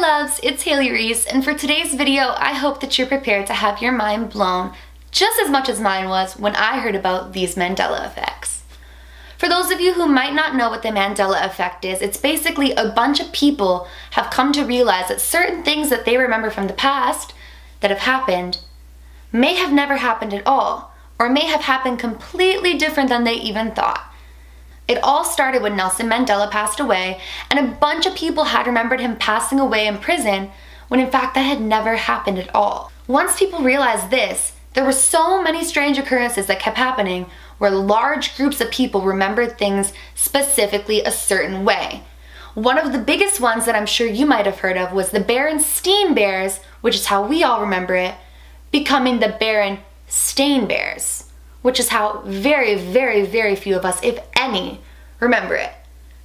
loves, it's Haley Reese, and for today's video, I hope that you're prepared to have your mind blown just as much as mine was when I heard about these Mandela effects. For those of you who might not know what the Mandela effect is, it's basically a bunch of people have come to realize that certain things that they remember from the past that have happened may have never happened at all, or may have happened completely different than they even thought. It all started when Nelson Mandela passed away, and a bunch of people had remembered him passing away in prison when in fact that had never happened at all. Once people realized this, there were so many strange occurrences that kept happening where large groups of people remembered things specifically a certain way. One of the biggest ones that I'm sure you might have heard of was the Berenstain Bears, which is how we all remember it, becoming the Berenstain Bears, which is how very, very, very few of us, if any, remember it.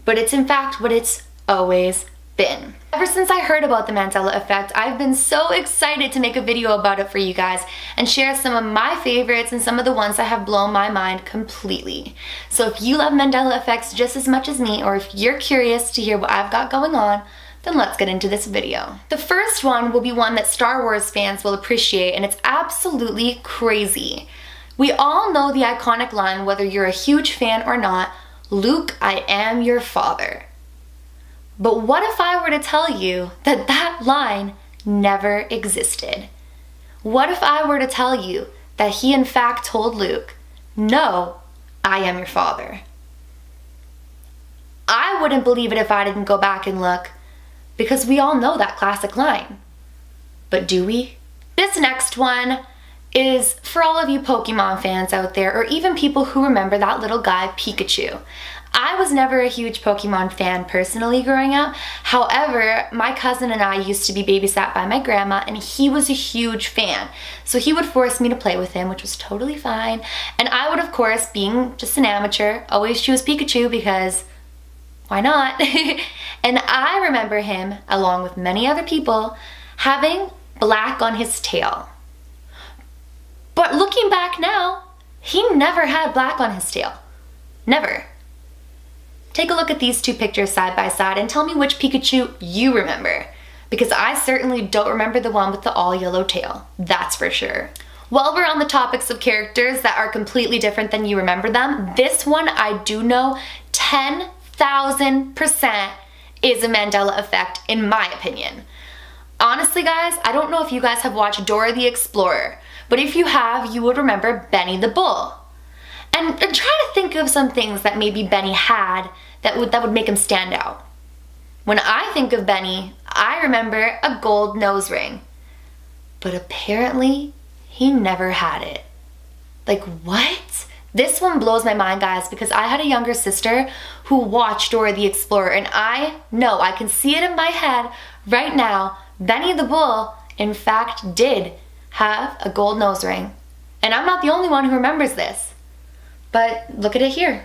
But it's in fact what it's always been. Ever since I heard about the Mandela effect, I've been so excited to make a video about it for you guys and share some of my favorites and some of the ones that have blown my mind completely. So if you love Mandela effects just as much as me, or if you're curious to hear what I've got going on, then let's get into this video. The first one will be one that Star Wars fans will appreciate, and it's absolutely crazy. We all know the iconic line, whether you're a huge fan or not, "Luke, I am your father." But what if I were to tell you that that line never existed? What if I were to tell you that he in fact told Luke, "No, I am your father"? I wouldn't believe it if I didn't go back and look, because we all know that classic line. But do we? This next one is for all of you Pokemon fans out there, or even people who remember that little guy Pikachu. I was never a huge Pokemon fan personally growing up. However, my cousin and I used to be babysat by my grandma, and he was a huge fan. So he would force me to play with him, which was totally fine. And I would, of course, being just an amateur, always choose Pikachu because why not? And I remember him, along with many other people, having black on his tail. But looking back now, he never had black on his tail. Never. Take a look at these two pictures side by side and tell me which Pikachu you remember, because I certainly don't remember the one with the all yellow tail, that's for sure. While we're on the topics of characters that are completely different than you remember them, this one I do know 10,000% is a Mandela effect in my opinion. Honestly guys, I don't know if you guys have watched Dora the Explorer, but if you have, you would remember Benny the Bull. And try to think of some things that maybe Benny had that would make him stand out. When I think of Benny, I remember a gold nose ring. But apparently, he never had it. Like, what? This one blows my mind, guys, because I had a younger sister who watched Dora the Explorer, and I know, I can see it in my head right now, Benny the Bull, in fact, did have a gold nose ring. And I'm not the only one who remembers this. But look at it here.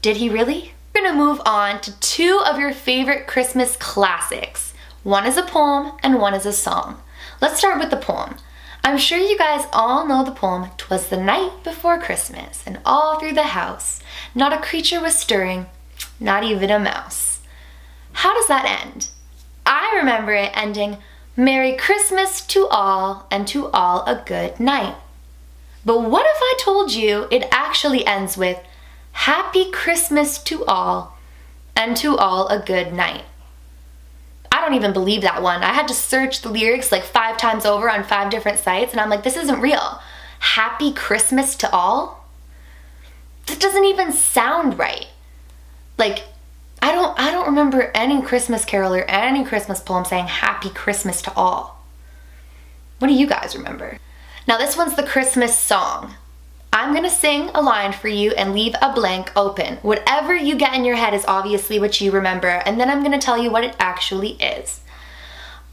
Did he really? We're gonna move on to two of your favorite Christmas classics. One is a poem and one is a song. Let's start with the poem. I'm sure you guys all know the poem, "'Twas the night before Christmas, and all through the house, not a creature was stirring, not even a mouse." How does that end? I remember it ending, "Merry Christmas to all, and to all a good night." But what if I told you it actually ends with, "Happy Christmas to all, and to all a good night"? I don't even believe that one. I had to search the lyrics like 5 times over on 5 different sites, and I'm like, this isn't real. Happy Christmas to all? That doesn't even sound right. Like, I don't remember any Christmas carol or any Christmas poem saying Happy Christmas to all. What do you guys remember? Now this one's the Christmas song. I'm gonna sing a line for you and leave a blank open. Whatever you get in your head is obviously what you remember, and then I'm gonna tell you what it actually is.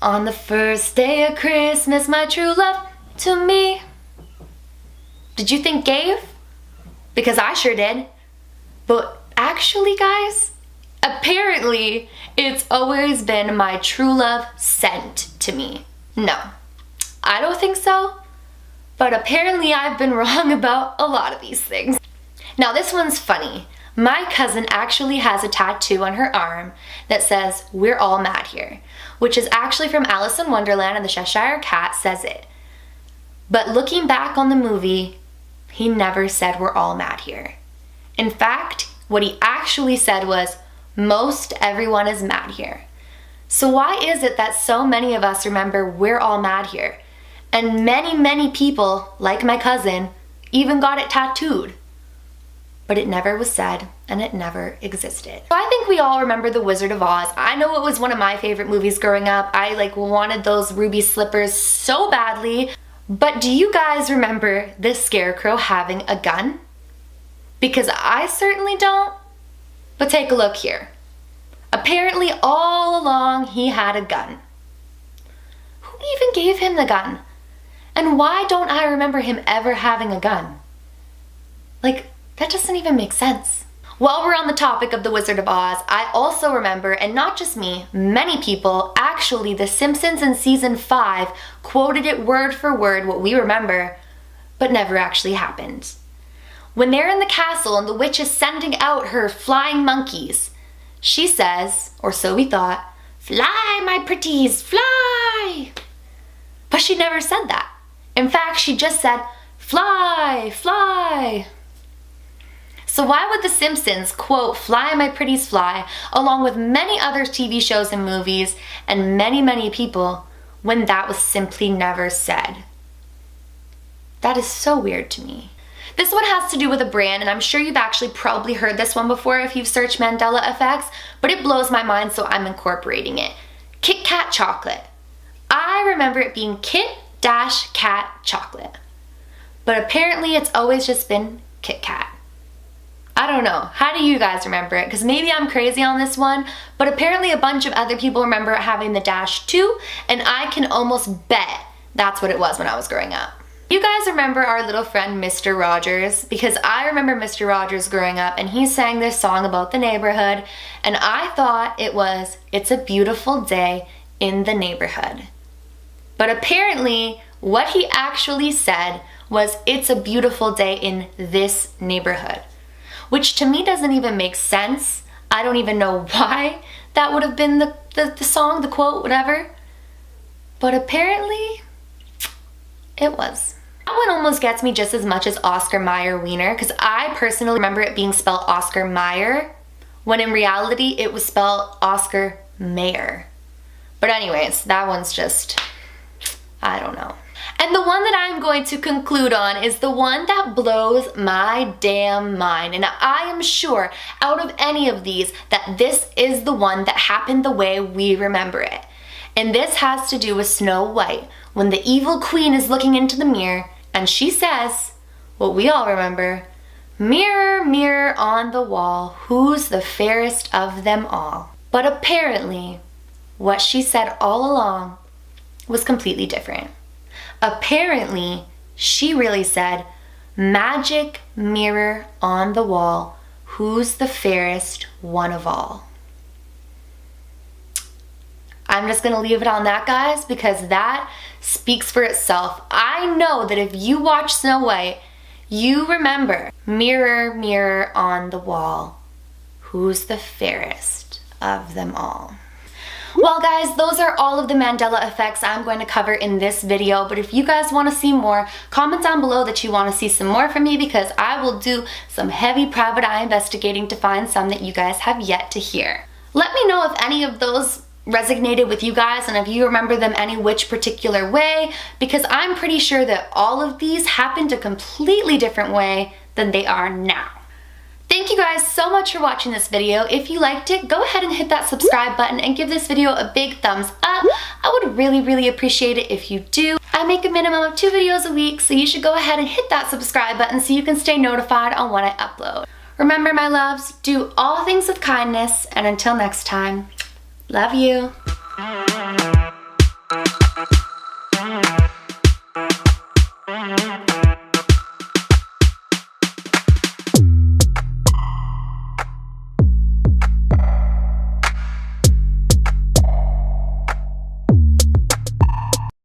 On the first day of Christmas, my true love to me. Did you think gave? Because I sure did. But actually, guys, apparently it's always been my true love sent to me. No, I don't think so. But apparently I've been wrong about a lot of these things. Now this one's funny. My cousin actually has a tattoo on her arm that says, "We're all mad here," which is actually from Alice in Wonderland, and the Cheshire Cat says it. But looking back on the movie, he never said we're all mad here. In fact, what he actually said was, most everyone is mad here. So why is it that so many of us remember we're all mad here? And many people, like my cousin, even got it tattooed. But it never was said, and it never existed. So I think we all remember The Wizard of Oz. I know it was one of my favorite movies growing up. I wanted those ruby slippers so badly. But do you guys remember the Scarecrow having a gun? Because I certainly don't. But take a look here. Apparently all along he had a gun. Who even gave him the gun? And why don't I remember him ever having a gun? That doesn't even make sense. While we're on the topic of The Wizard of Oz, I also remember, and not just me, many people, actually The Simpsons in season 5 quoted it word for word what we remember, but never actually happened. When they're in the castle and the witch is sending out her flying monkeys, she says, or so we thought, "Fly, my pretties, fly!" But she never said that. In fact, she just said, "Fly, fly." So why would The Simpsons quote "Fly, my pretties, fly" along with many other TV shows and movies and many people when that was simply never said? That is so weird to me. This one has to do with a brand, and I'm sure you've actually probably heard this one before if you've searched Mandela effects, but it blows my mind, so I'm incorporating it. Kit Kat chocolate. I remember it being Kit-Kat chocolate, but apparently it's always just been Kit Kat. I don't know. How do you guys remember it? Because maybe I'm crazy on this one, but apparently a bunch of other people remember it having the dash too, and I can almost bet that's what it was when I was growing up. You guys remember our little friend Mr. Rogers? Because I remember Mr. Rogers growing up, and he sang this song about the neighborhood, and I thought it was "It's a Beautiful Day in the Neighborhood." But apparently what he actually said was "It's a beautiful day in this neighborhood," which to me doesn't even make sense. I don't even know why that would have been the song, the quote, whatever. But apparently it was. That one almost gets me just as much as Oscar Mayer Wiener, because I personally remember it being spelled Oscar Mayer, when in reality it was spelled Oscar Mayer. But anyways, that one's just, I don't know. And the one that I'm going to conclude on is the one that blows my damn mind. And I am sure out of any of these that this is the one that happened the way we remember it. And this has to do with Snow White, when the evil queen is looking into the mirror and she says what we all remember, "Mirror, mirror on the wall, who's the fairest of them all?" But apparently what she said all along was completely different. Apparently, she really said, "Magic mirror on the wall, who's the fairest one of all?" I'm just gonna leave it on that, guys, because that speaks for itself. I know that if you watch Snow White, you remember, "Mirror, mirror on the wall, who's the fairest of them all?" Well guys, those are all of the Mandela effects I'm going to cover in this video, but if you guys want to see more, comment down below that you want to see some more from me, because I will do some heavy private eye investigating to find some that you guys have yet to hear. Let me know if any of those resonated with you guys and if you remember them any which particular way, because I'm pretty sure that all of these happened a completely different way than they are now. Thank you guys so much for watching this video. If you liked it, go ahead and hit that subscribe button and give this video a big thumbs up. I would really appreciate it if you do. I make a minimum of 2 videos a week, so you should go ahead and hit that subscribe button so you can stay notified on when I upload. Remember, my loves, do all things with kindness, and until next time, love you.